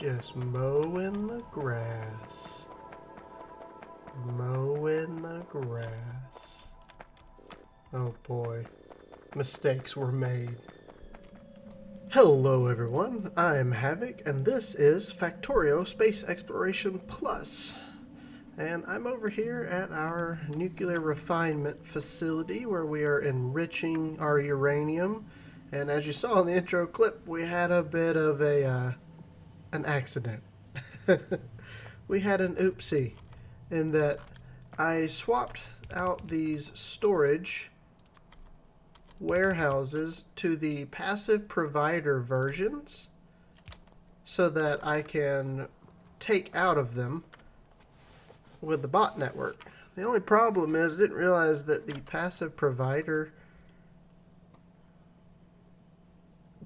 Just mowing the grass. Mowing the grass. Oh boy. Mistakes were made. Hello everyone, I'm Havoc, and this is Factorio Space Exploration Plus. And I'm over here at our nuclear refinement facility where we are enriching our uranium. And as you saw in the intro clip, we had a bit of an accident. We had an oopsie in that I swapped out these storage warehouses to the passive provider versions so that I can take out of them with the bot network. The only problem is I didn't realize that the passive provider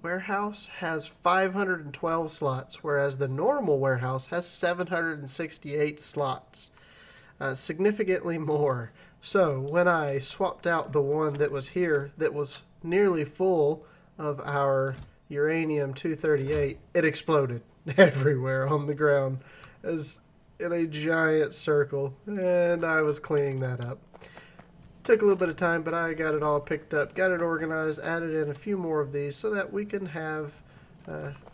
warehouse has 512 slots, whereas the normal warehouse has 768 slots. Significantly more. So when I swapped out the one that was here that was nearly full of our uranium-238, it exploded everywhere on the ground as in a giant circle, and I was cleaning that up. Took a little bit of time, but I got it all picked up, got it organized, added in a few more of these so that we can have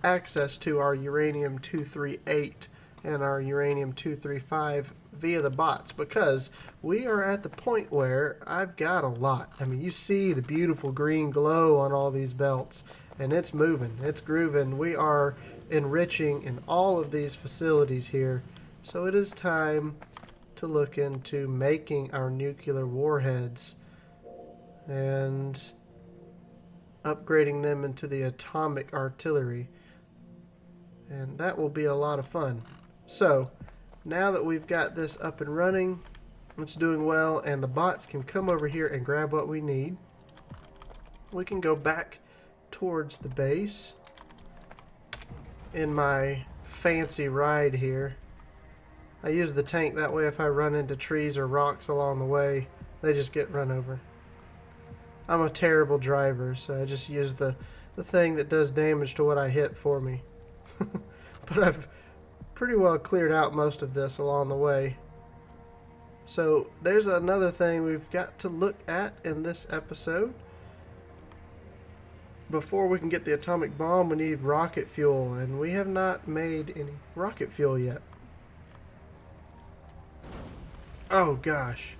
access to our uranium-238 and our uranium-235 via the bots, because we are at the point where I've got a lot. I mean, you see the beautiful green glow on all these belts, and it's moving, it's grooving. We are enriching in all of these facilities here, so it is time to look into making our nuclear warheads and upgrading them into the atomic artillery, and that will be a lot of fun. So now that we've got this up and running, it's doing well, and the bots can come over here and grab what we need, we can go back towards the base in my fancy ride here. I use the tank, that way if I run into trees or rocks along the way, they just get run over. I'm a terrible driver, so I just use the thing that does damage to what I hit for me. But I've pretty well cleared out most of this along the way. So there's another thing we've got to look at in this episode. Before we can get the atomic bomb, we need rocket fuel, and we have not made any rocket fuel yet. Oh gosh.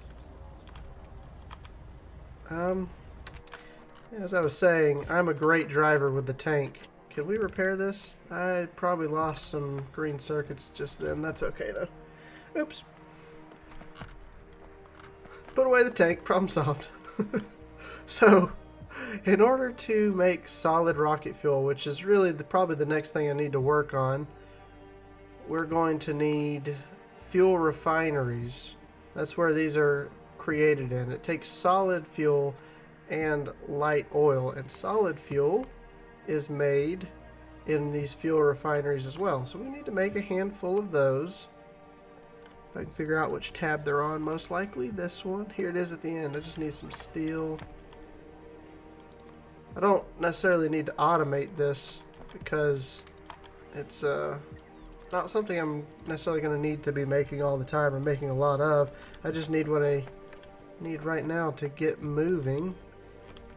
As I was saying, I'm a great driver with the tank. Can we repair this? I probably lost some green circuits just then. That's okay though. Oops. Put away the tank. Problem solved. So, in order to make solid rocket fuel, which is really probably the next thing I need to work on, we're going to need fuel refineries. That's where these are created in. It takes solid fuel and light oil, and solid fuel is made in these fuel refineries as well. So we need to make a handful of those. If I can figure out which tab they're on, most likely this one. Here it is at the end. I just need some steel. I don't necessarily need to automate this because it's not something I'm necessarily going to need to be making all the time or making a lot of. I just need what I need right now to get moving.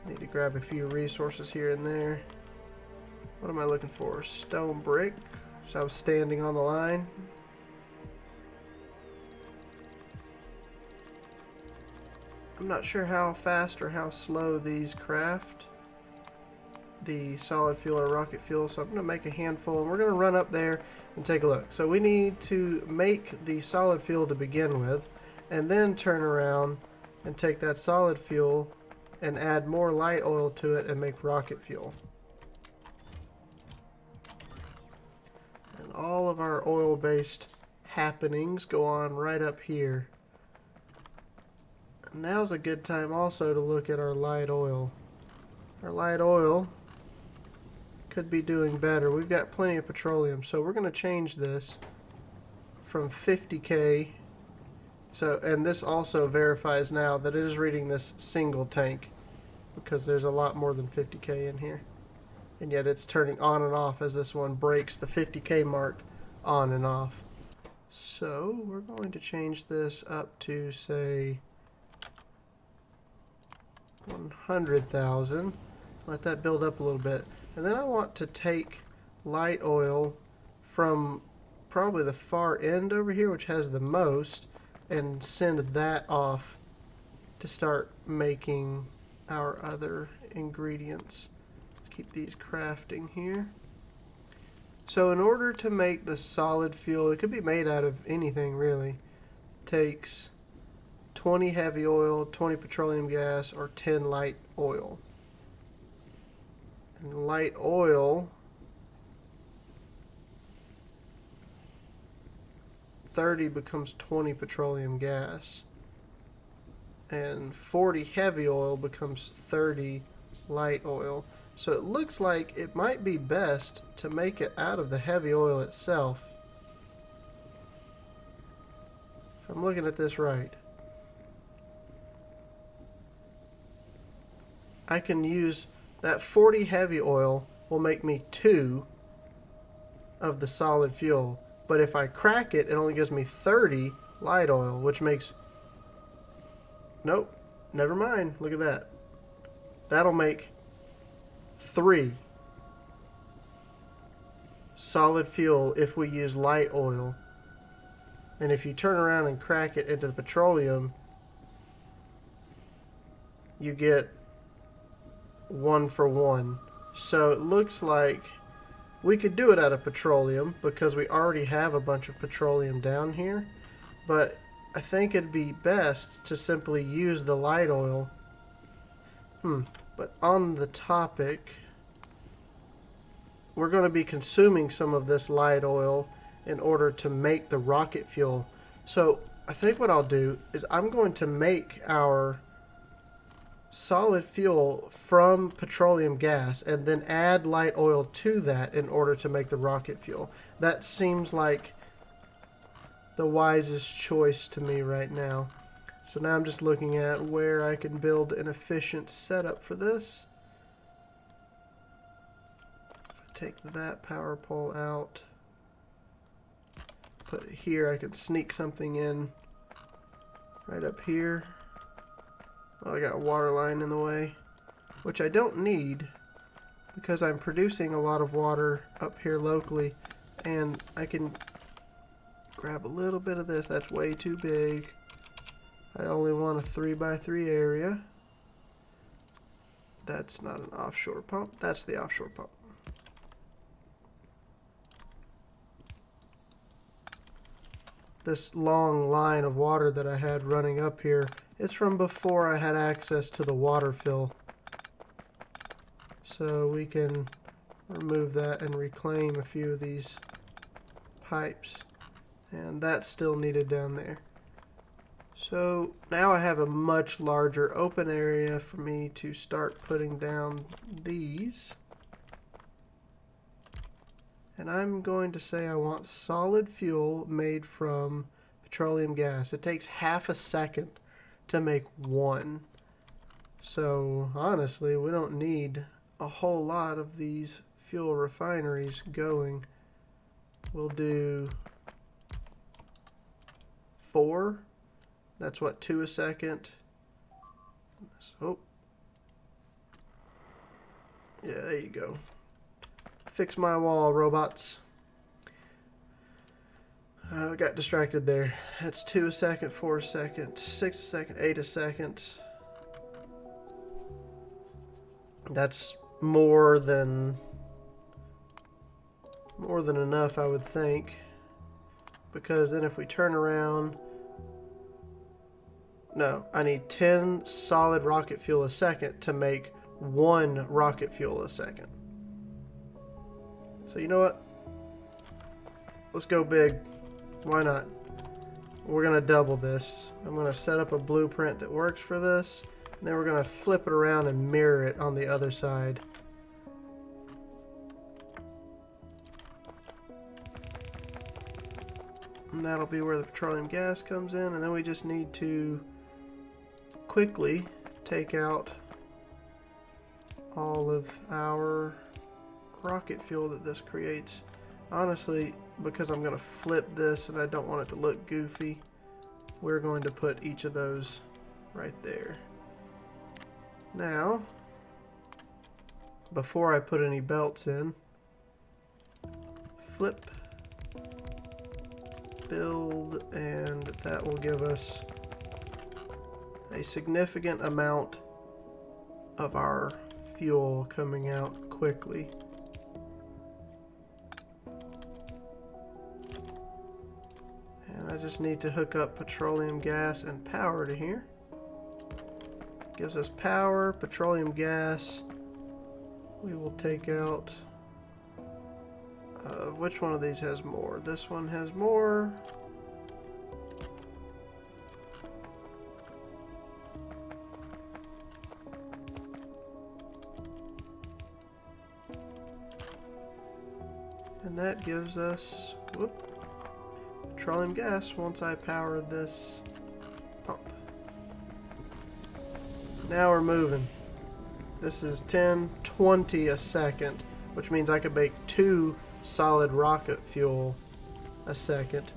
Need to grab a few resources here and there. What am I looking for? Stone brick. So I was standing on the line. I'm not sure how fast or how slow these craft, the solid fuel or rocket fuel, so I'm going to make a handful and we're going to run up there and take a look. So we need to make the solid fuel to begin with, and then turn around and take that solid fuel and add more light oil to it and make rocket fuel. And all of our oil-based happenings go on right up here. And now's a good time also to look at our light oil. Our light oil could be doing better. We've got plenty of petroleum, so we're going to change this from 50K. So, and this also verifies now that it is reading this single tank, because there's a lot more than 50K in here. And yet it's turning on and off as this one breaks the 50K mark. on and off. So we're going to change this up to, say, 100,000. Let that build up a little bit. And then I want to take light oil from probably the far end over here, which has the most, and send that off to start making our other ingredients. Let's keep these crafting here. So in order to make the solid fuel, it could be made out of anything really, takes 20 heavy oil, 20 petroleum gas, or 10 light oil. And light oil, 30 becomes 20 petroleum gas. And 40 heavy oil becomes 30 light oil. So it looks like it might be best to make it out of the heavy oil itself. If I'm looking at this right. I can use that 40 heavy oil will make me 2 of the solid fuel. But if I crack it, it only gives me 30 light oil, which makes... Nope, never mind. Look at that. That'll make 3 solid fuel if we use light oil. And if you turn around and crack it into the petroleum, you get 1 for 1. So it looks like we could do it out of petroleum because we already have a bunch of petroleum down here. But I think it'd be best to simply use the light oil. But on the topic, we're going to be consuming some of this light oil in order to make the rocket fuel. So I think what I'll do is I'm going to make our solid fuel from petroleum gas and then add light oil to that in order to make the rocket fuel. That seems like the wisest choice to me right now. So now I'm just looking at where I can build an efficient setup for this. If I take that power pole out, put it here, I can sneak something in right up here. Oh, I got a water line in the way, which I don't need because I'm producing a lot of water up here locally, and I can grab a little bit of this. That's way too big. I only want a 3x3 area. That's not an offshore pump. That's the offshore pump. This long line of water that I had running up here is from before I had access to the water fill. So we can remove that and reclaim a few of these pipes. And that's still needed down there. So now I have a much larger open area for me to start putting down these. And I'm going to say I want solid fuel made from petroleum gas. It takes half a second to make 1. So honestly, we don't need a whole lot of these fuel refineries going. We'll do 4. That's what, 2 a second. Oh. Yeah, there you go. Fix my wall, robots. I got distracted there. That's 2 a second, 4 a second, 6 a second, 8 a second. That's more than enough, I would think. Because then if we turn around... No, I need 10 solid rocket fuel a second to make 1 rocket fuel a second. So you know what? Let's go big. Why not? We're going to double this. I'm going to set up a blueprint that works for this. And then we're going to flip it around and mirror it on the other side. And that'll be where the petroleum gas comes in. And then we just need to quickly take out all of our rocket fuel that this creates. Honestly, because I'm going to flip this and I don't want it to look goofy, we're going to put each of those right there. Now, before I put any belts in, flip, build, and that will give us a significant amount of our fuel coming out quickly. And I just need to hook up petroleum gas and power to here. Gives us power, petroleum gas. We will take out which one of these has more? This one has more. And that gives us petroleum gas once I power this pump. Now we're moving. This is 10-20 a second, which means I could make 2 solid rocket fuel a second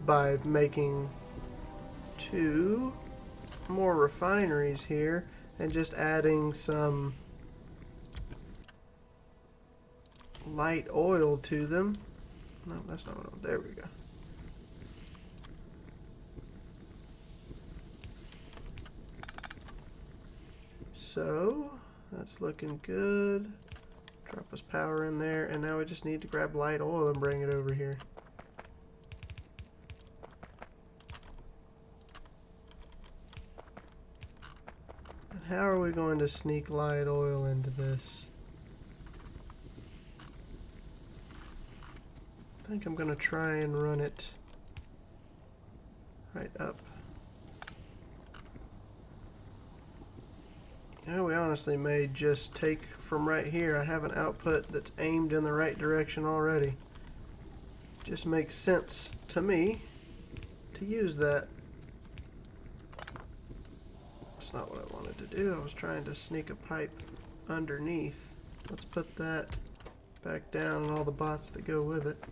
by making 2 more refineries here and just adding some light oil to them. No, that's not what I want. There we go. So that's looking good. Drop us power in there, and now we just need to grab light oil and bring it over here. And how are we going to sneak light oil into this? I think I'm going to try and run it right up. You know, we honestly may just take from right here. I have an output that's aimed in the right direction already. Just makes sense to me to use that. That's not what I wanted to do. I was trying to sneak a pipe underneath. Let's put that back down and all the bots that go with it.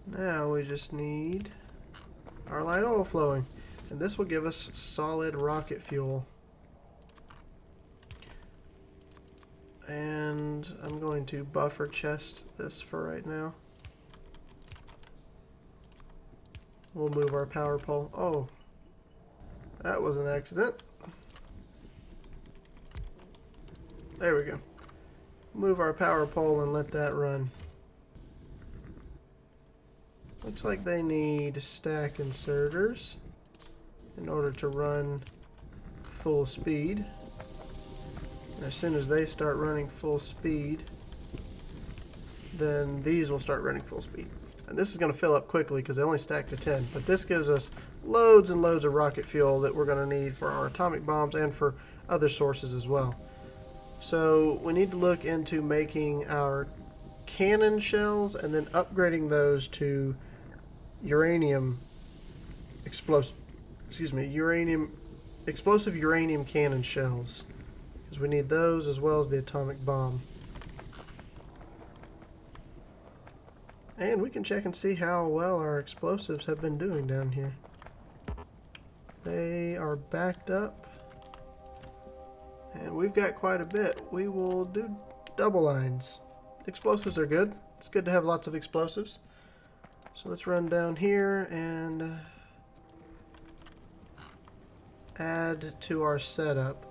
Now we just need our light oil flowing. And this will give us solid rocket fuel. And I'm going to buffer chest this for right now. We'll move our power pole. Oh, that was an accident. There we go. Move our power pole and let that run. Looks like they need stack inserters in order to run full speed. And as soon as they start running full speed, then these will start running full speed. And this is going to fill up quickly because they only stack to 10, but this gives us loads and loads of rocket fuel that we're going to need for our atomic bombs and for other sources as well. So we need to look into making our cannon shells and then upgrading those to uranium explosive uranium cannon shells, because we need those as well as the atomic bomb. And we can check and see how well our explosives have been doing down here. They are backed up, and we've got quite a bit. We will do double lines. Explosives are good. It's good to have lots of explosives. So let's run down here and add to our setup.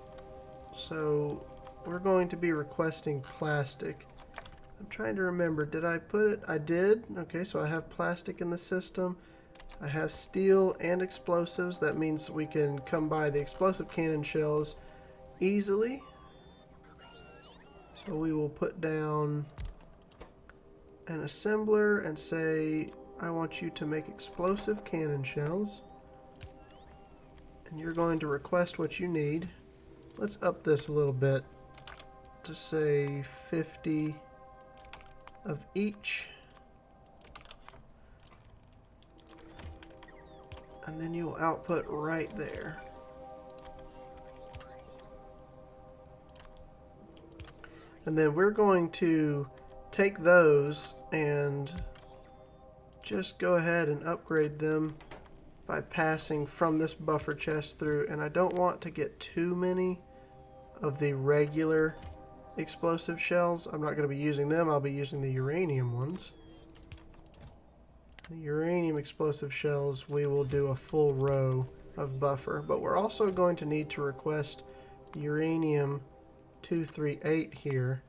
So we're going to be requesting plastic. I'm trying to remember, did I put it? I did. Okay, so I have plastic in the system. I have steel and explosives. That means we can come by the explosive cannon shells easily. So we will put down an assembler and say, I want you to make explosive cannon shells. And you're going to request what you need. Let's up this a little bit to say 50 of each. And then you'll output right there. And then we're going to take those and just go ahead and upgrade them by passing from this buffer chest through. And I don't want to get too many of the regular explosive shells. I'm not going to be using them. I'll be using the uranium ones. The uranium explosive shells, we will do a full row of buffer, but we're also going to need to request uranium 238 here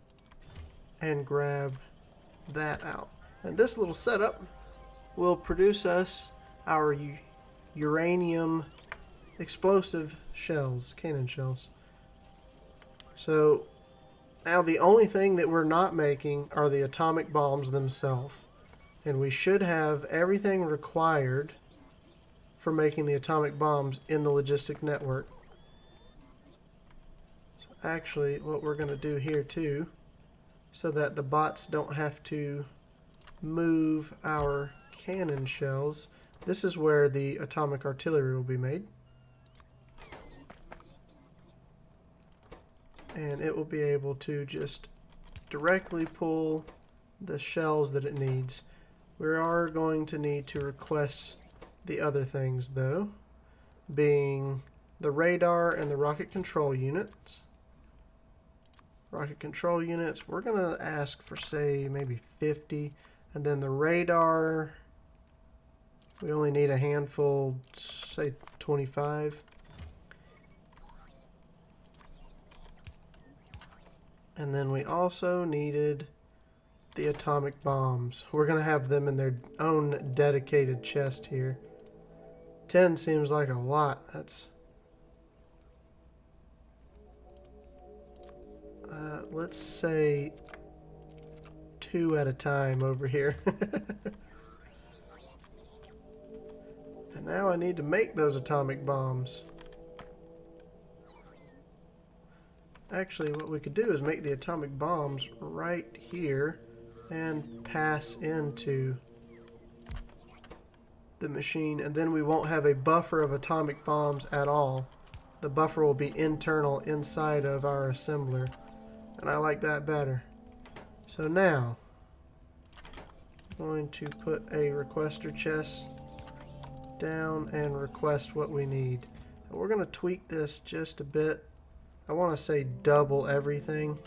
and grab that out. And this little setup will produce us our uranium explosive shells, cannon shells. So now the only thing that we're not making are the atomic bombs themselves. And we should have everything required for making the atomic bombs in the logistic network. So actually, what we're going to do here too, so that the bots don't have to move our cannon shells, this is where the atomic artillery will be made. And it will be able to just directly pull the shells that it needs. We are going to need to request the other things though, being the radar and the rocket control units. Rocket control units, we're going to ask for, say, maybe 50. And then the radar, we only need a handful, say 25. And then we also needed the atomic bombs. We're going to have them in their own dedicated chest here. 10 seems like a lot. That's... let's say 2 at a time over here. And now I need to make those atomic bombs. Actually, what we could do is make the atomic bombs right here and pass into the machine, and then we won't have a buffer of atomic bombs at all. The buffer will be internal inside of our assembler, and I like that better. So now I'm going to put a requester chest down and request what we need. And we're going to tweak this just a bit. I want to say double everything.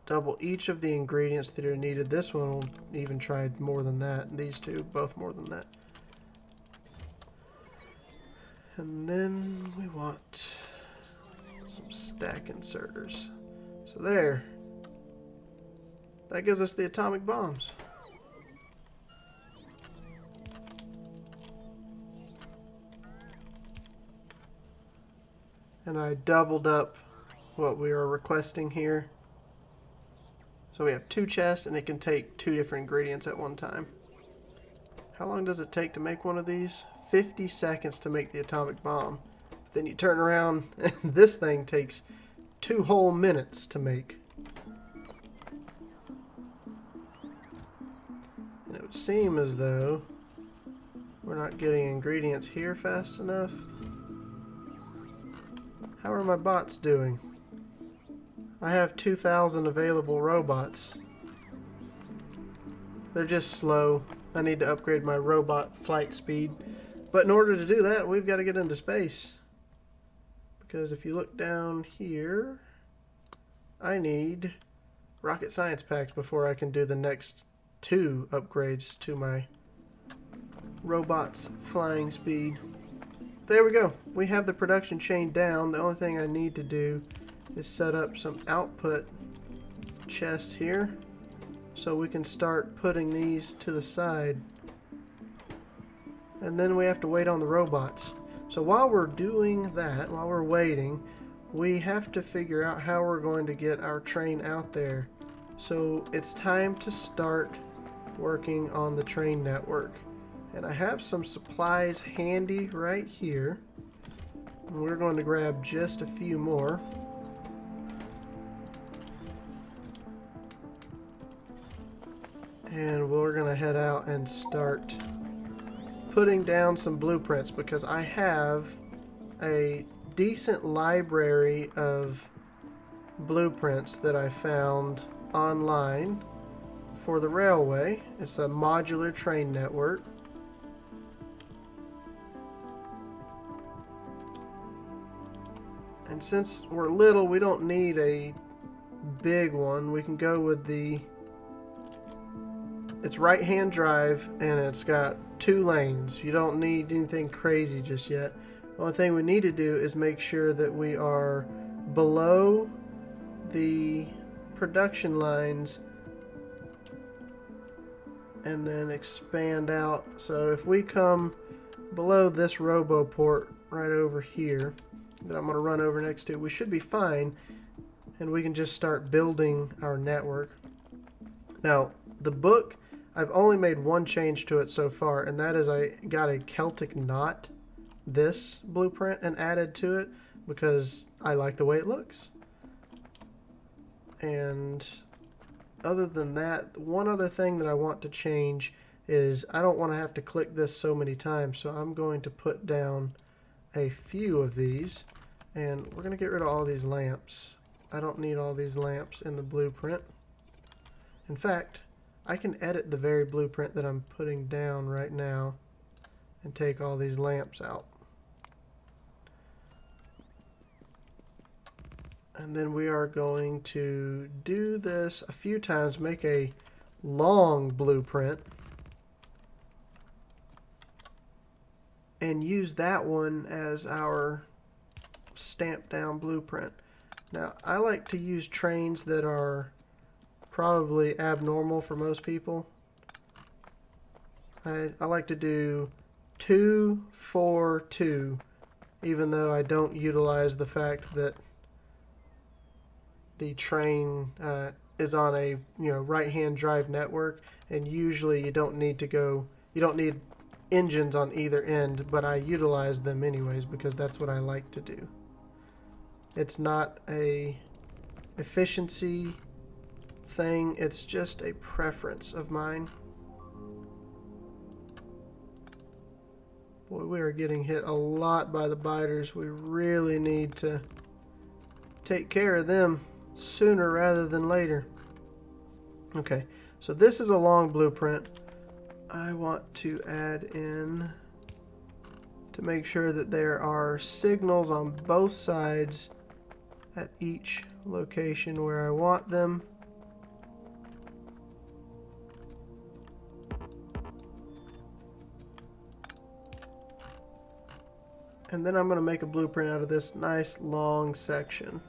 Double each of the ingredients that are needed. This one will even try more than that. These two, both more than that. And then we want some stack inserters. So there. That gives us the atomic bombs. And I doubled up what we are requesting here. So we have 2 chests, and it can take 2 different ingredients at one time. How long does it take to make one of these? 50 seconds to make the atomic bomb. But then you turn around, and this thing takes 2 whole minutes to make. And it would seem as though we're not getting ingredients here fast enough. How are my bots doing? I have 2,000 available robots. They're just slow. I need to upgrade my robot flight speed. But in order to do that, we've got to get into space. Because if you look down here, I need rocket science packs before I can do the next 2 upgrades to my robot's flying speed. There we go. We have the production chain down. The only thing I need to do is set up some output chests here so we can start putting these to the side. And then we have to wait on the robots. So while we're doing that, while we're waiting, we have to figure out how we're going to get our train out there. So it's time to start working on the train network. And I have some supplies handy right here. And we're going to grab just a few more. And we're going to head out and start putting down some blueprints, because I have a decent library of blueprints that I found online for the railway. It's a modular train network. And since we're little, we don't need a big one. We can go with it's right-hand drive, and it's got 2 lanes. You don't need anything crazy just yet. The only thing we need to do is make sure that we are below the production lines and then expand out. So if we come below this RoboPort right over here that I'm going to run over next to, we should be fine, and we can just start building our network. Now, the book, I've only made one change to it so far, and that is I got a Celtic knot, this blueprint, and added to it because I like the way it looks. And other than that, one other thing that I want to change is I don't want to have to click this so many times, so I'm going to put down a few of these, and we're going to get rid of all these lamps. I don't need all these lamps in the blueprint. In fact, I can edit the very blueprint that I'm putting down right now and take all these lamps out. And then we are going to do this a few times, make a long blueprint, and use that one as our stamped down blueprint. Now, I like to use trains that are probably abnormal for most people. I like to do 2, 4, 2, even though I don't utilize the fact that the train is on a right-hand drive network, and usually you don't need engines on either end, but I utilize them anyways because that's what I like to do. It's not a efficiency thing, it's just a preference of mine. Boy, we are getting hit a lot by the biters. We really need to take care of them sooner rather than later. Okay, so this is a long blueprint. I want to add in to make sure that there are signals on both sides at each location where I want them. And then I'm going to make a blueprint out of this nice long section.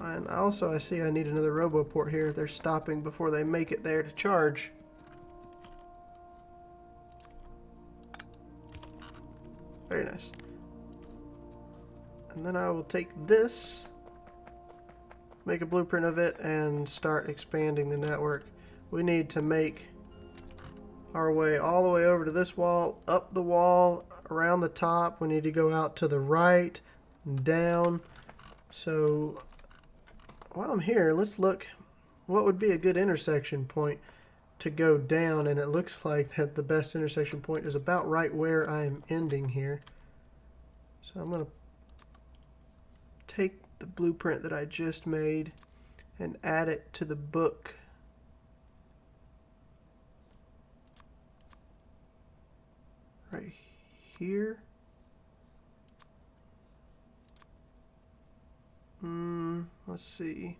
And also I see I need another RoboPort here. They're stopping before they make it there to charge. Very nice. And then I will take this, make a blueprint of it, and start expanding the network. We need to make our way all the way over to this wall, up the wall, around the top. We need to go out to the right and down. So while I'm here, let's look what would be a good intersection point to go down, and it looks like that the best intersection point is about right where I'm ending here. So I'm going to take the blueprint that I just made and add it to the book. Right here. Let's see.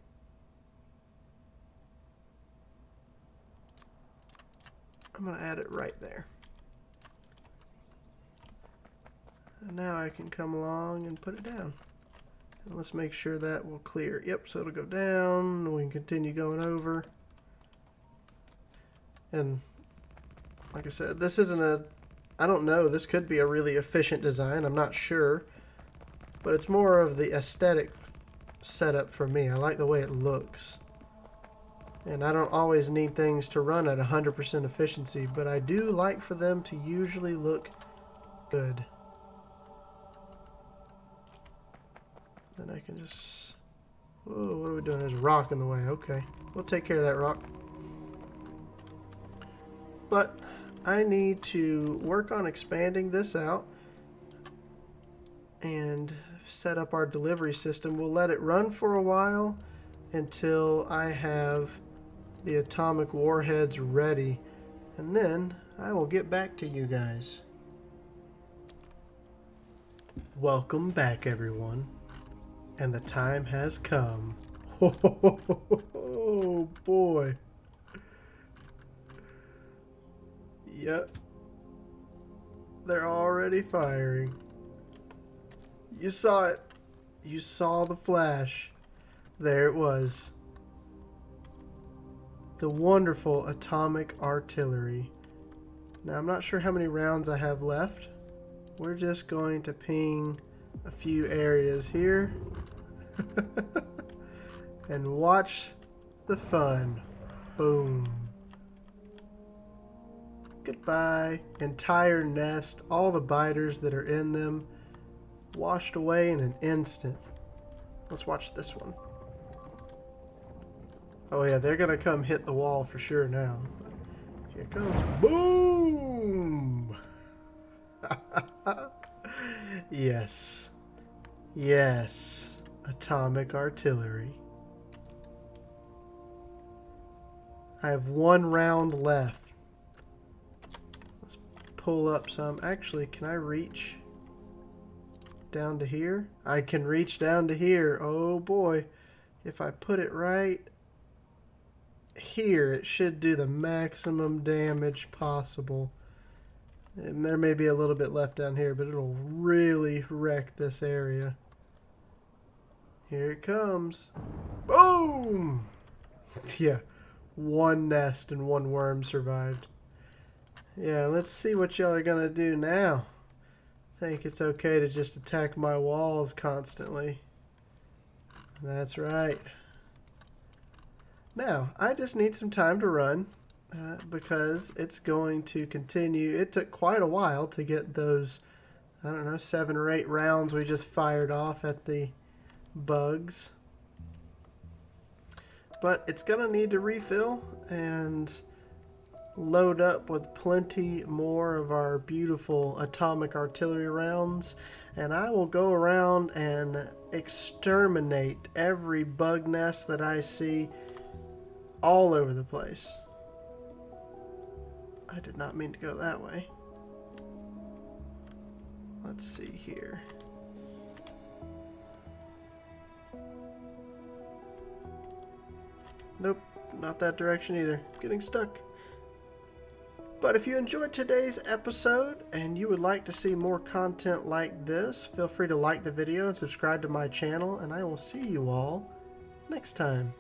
I'm going to add it right there. And now I can come along and put it down. And let's make sure that will clear. Yep, so it'll go down. We can continue going over. And like I said, this isn't I don't know, this could be a really efficient design. I'm not sure. But it's more of the aesthetic setup for me. I like the way it looks. And I don't always need things to run at 100% efficiency, but I do like for them to usually look good. Then I can just... Whoa, what are we doing? There's a rock in the way. Okay, we'll take care of that rock. But I need to work on expanding this out. and set up our delivery system. We'll let it run for a while until I have the atomic warheads ready, and then I will get back to you guys. Welcome back, everyone, and the time has come. Oh boy. Yep. They're already firing. You saw it. You saw the flash. There it was. The wonderful atomic artillery. Now, I'm not sure how many rounds I have left. We're just going to ping a few areas here. And watch the fun. Boom. Goodbye. Entire nest, all the biters that are in them, washed away in an instant. Let's watch this one. Oh yeah, they're gonna come hit the wall for sure now. Here it comes. Boom! Yes. Yes. Atomic artillery. I have one round left. Let's pull up some. Actually, can I reach down to here? I can reach down to here. Oh boy. If I put it right here, it should do the maximum damage possible. And there may be a little bit left down here, but it'll really wreck this area. Here it comes. Boom! Yeah, one nest and one worm survived. Yeah, let's see what y'all are gonna do now. I think it's okay to just attack my walls constantly. That's right. Now, I just need some time to run because it's going to continue. It took quite a while to get those, I don't know, 7 or 8 rounds we just fired off at the bugs. But it's going to need to refill and load up with plenty more of our beautiful atomic artillery rounds. And I will go around and exterminate every bug nest that I see all over the place. I did not mean to go that way. Let's see here. Nope, not that direction either. Getting stuck. But if you enjoyed today's episode and you would like to see more content like this, feel free to like the video and subscribe to my channel, and I will see you all next time.